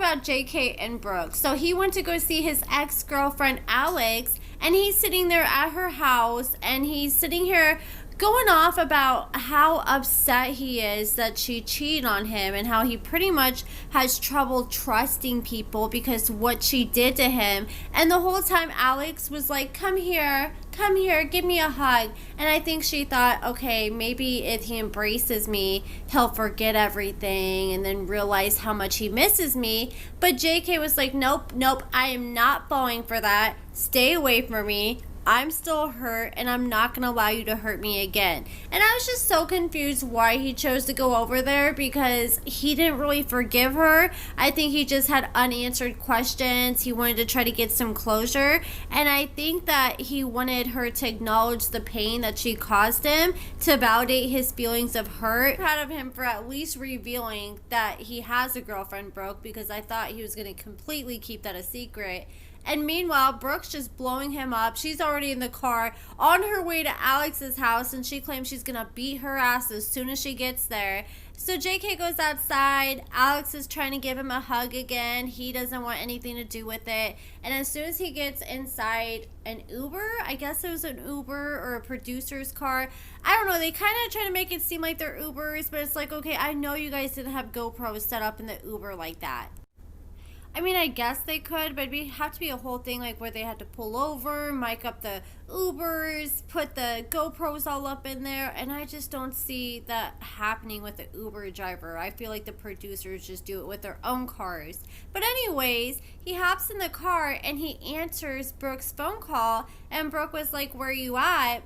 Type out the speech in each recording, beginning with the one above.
about JK and Brooke. So he went to go see his ex-girlfriend Alex, and he's sitting there at her house, and he's sitting here going off about how upset he is that she cheated on him and how he pretty much has trouble trusting people because what she did to him. And the whole time Alex was like, come here, give me a hug. And I think she thought, okay, maybe if he embraces me, he'll forget everything and then realize how much he misses me. But JK was like, nope, I am not falling for that. Stay away from me. I'm still hurt, and I'm not going to allow you to hurt me again. And I was just so confused why he chose to go over there, because he didn't really forgive her. I think he just had unanswered questions. He wanted to try to get some closure, and I think that he wanted her to acknowledge the pain that she caused him, to validate his feelings of hurt. I'm proud of him for at least revealing that he has a girlfriend, Brooke, because I thought he was going to completely keep that a secret. And meanwhile, Brooke's just blowing him up. She's already in the car on her way to Alex's house, and she claims she's going to beat her ass as soon as she gets there. So JK goes outside. Alex is trying to give him a hug again. He doesn't want anything to do with it. And as soon as he gets inside an Uber, I guess it was an Uber or a producer's car. I don't know. They kind of try to make it seem like they're Ubers, but it's like, okay, I know you guys didn't have GoPros set up in the Uber like that. I mean, I guess they could, but it'd have to be a whole thing like where they had to pull over, mic up the Ubers, put the GoPros all up in there, and I just don't see that happening with the Uber driver. I feel like the producers just do it with their own cars. But anyways, he hops in the car and he answers Brooke's phone call, and Brooke was like, where you at?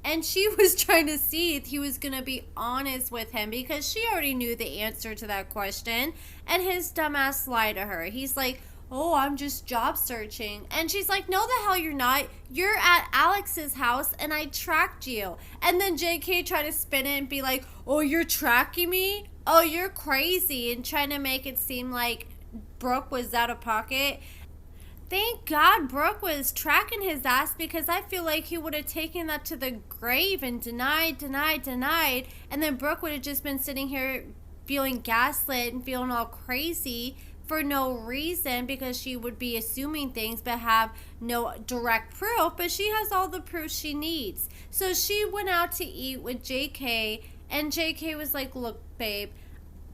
And she was trying to see if he was going to be honest with him, because she already knew the answer to that question. And his dumbass lied to her. He's like, oh, I'm just job searching. And she's like, no, the hell you're not. You're at Alex's house and I tracked you. And then JK tried to spin it and be like, oh, you're tracking me? Oh, you're crazy. And trying to make it seem like Brooke was out of pocket. Thank God Brooke was tracking his ass, because I feel like he would have taken that to the grave and denied. And then Brooke would have just been sitting here feeling gaslit and feeling all crazy for no reason, because she would be assuming things but have no direct proof. But she has all the proof she needs. So she went out to eat with JK, and JK was like, look, babe,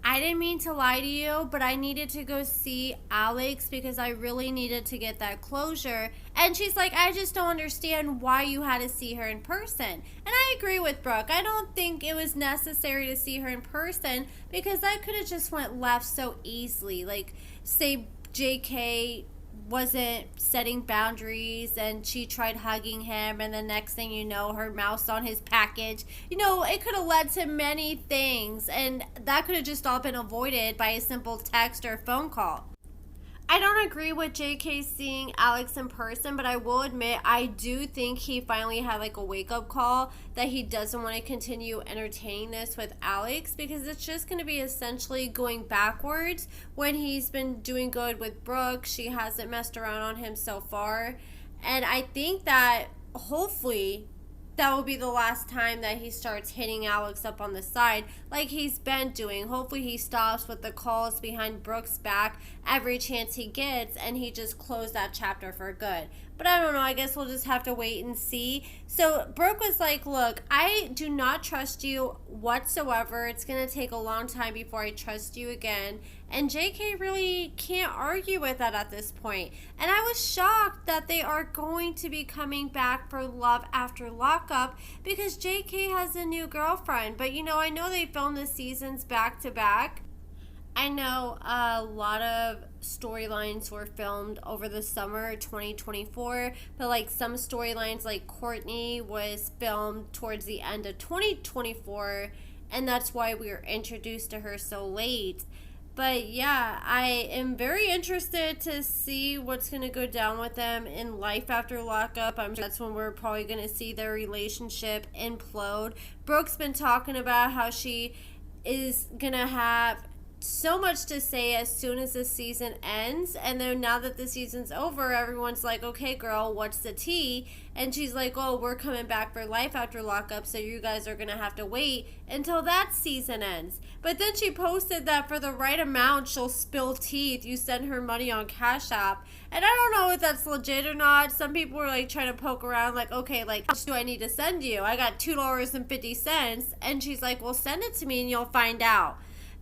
I didn't mean to lie to you, but I needed to go see Alex because I really needed to get that closure. And she's like, I just don't understand why you had to see her in person. And I agree with Brooke. I don't think it was necessary to see her in person, because that could have just went left so easily. Like, say JK wasn't setting boundaries and she tried hugging him, and the next thing you know, her mouth's on his package. You know, it could have led to many things, and that could have just all been avoided by a simple text or phone call. I don't agree with JK seeing Alex in person, but I will admit I do think he finally had like a wake-up call that he doesn't want to continue entertaining this with Alex, because it's just going to be essentially going backwards when he's been doing good with Brooke. She hasn't messed around on him so far, and I think that hopefully that will be the last time that he starts hitting Alex up on the side like he's been doing. Hopefully he stops with the calls behind Brooke's back every chance he gets, and he just closed that chapter for good. But I don't know, I guess we'll just have to wait and see. So Brooke was like, look, I do not trust you whatsoever. It's going to take a long time before I trust you again. And JK really can't argue with that at this point. And I was shocked that they are going to be coming back for Love After Lockup, because JK has a new girlfriend. But you know, I know they filmed the seasons back to back. I know a lot of storylines were filmed over the summer 2024, but like some storylines like Courtney was filmed towards the end of 2024, and that's why we were introduced to her so late. But yeah, I am very interested to see what's going to go down with them in Life After Lockup. I'm sure that's when we're probably going to see their relationship implode. Brooke's been talking about how she is going to have so much to say as soon as the season ends. And then now that the season's over, everyone's like, okay, girl, what's the tea? And she's like, oh, we're coming back for Life After Lockup, so you guys are going to have to wait until that season ends. But then she posted that for the right amount, she'll spill tea if you send her money on Cash App. And I don't know if that's legit or not. Some people were like trying to poke around, like, okay, like, how much do I need to send you? I got $2.50. And she's like, well, send it to me and you'll find out.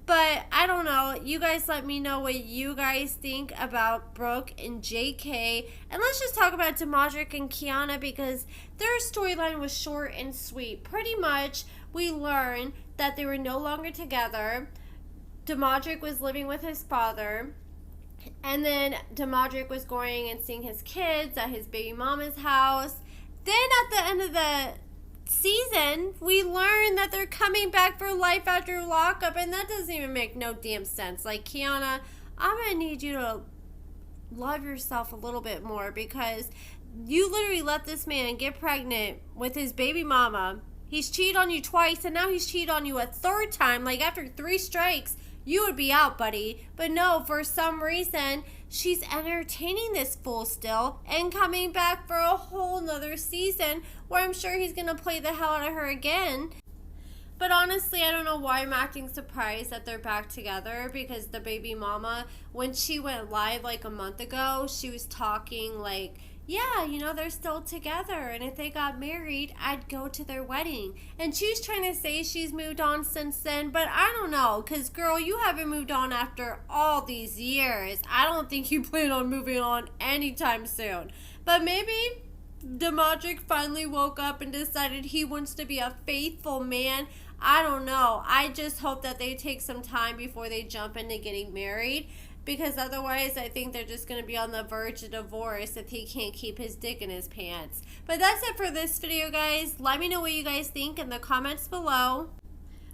But I don't know. You guys let me know what you guys think about Brooke and JK. And let's just talk about Damodrick and Quiana, because their storyline was short and sweet. Pretty much, we learned that they were no longer together. Damodrick was living with his father. And then Damodrick was going and seeing his kids at his baby mama's house. Then at the end of the season, we learn that they're coming back for Life After Lockup, and that doesn't even make no damn sense. Like, Quiana, I'm gonna need you to love yourself a little bit more, because you literally let this man get pregnant with his baby mama. He's cheated on you twice, and now he's cheated on you a third time. Like, after 3 strikes, you would be out, buddy. But no, for some reason, she's entertaining this fool still and coming back for a whole nother season where I'm sure he's going to play the hell out of her again. But honestly, I don't know why I'm acting surprised that they're back together, because the baby mama, when she went live like a month ago, she was talking like, yeah, you know, they're still together, and if they got married, I'd go to their wedding. And she's trying to say she's moved on since then, but I don't know, because, girl, you haven't moved on after all these years. I don't think you plan on moving on anytime soon. But maybe Damodrick finally woke up and decided he wants to be a faithful man. I don't know. I just hope that they take some time before they jump into getting married, because otherwise I think they're just going to be on the verge of divorce if he can't keep his dick in his pants. But that's it for this video, guys. Let me know what you guys think in the comments below.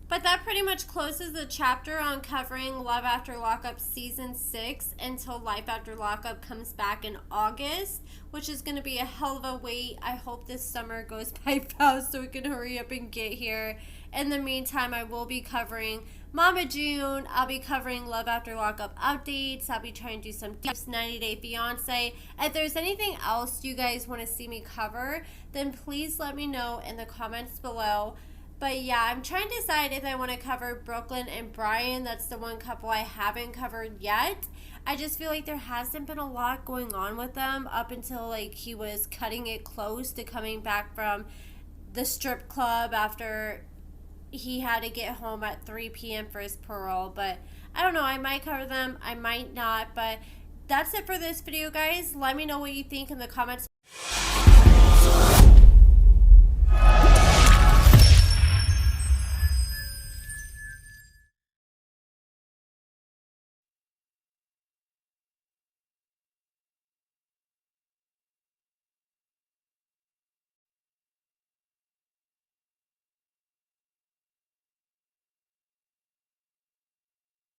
But that pretty much closes the chapter on covering Love After Lockup Season 6 until Life After Lockup comes back in August, which is going to be a hell of a wait. I hope this summer goes by fast so we can hurry up and get here. In the meantime, I will be covering Mama June. I'll be covering Love After Lockup updates. I'll be trying to do some tips, 90 Day Fiance. If there's anything else you guys want to see me cover, then please let me know in the comments below. But yeah, I'm trying to decide if I want to cover Brooklyn and Brian. That's the one couple I haven't covered yet. I just feel like there hasn't been a lot going on with them up until like he was cutting it close to coming back from the strip club after he had to get home at 3 p.m. for his parole. But I don't know, I might cover them, I might not. But that's it for this video, guys. Let me know what you think in the comments.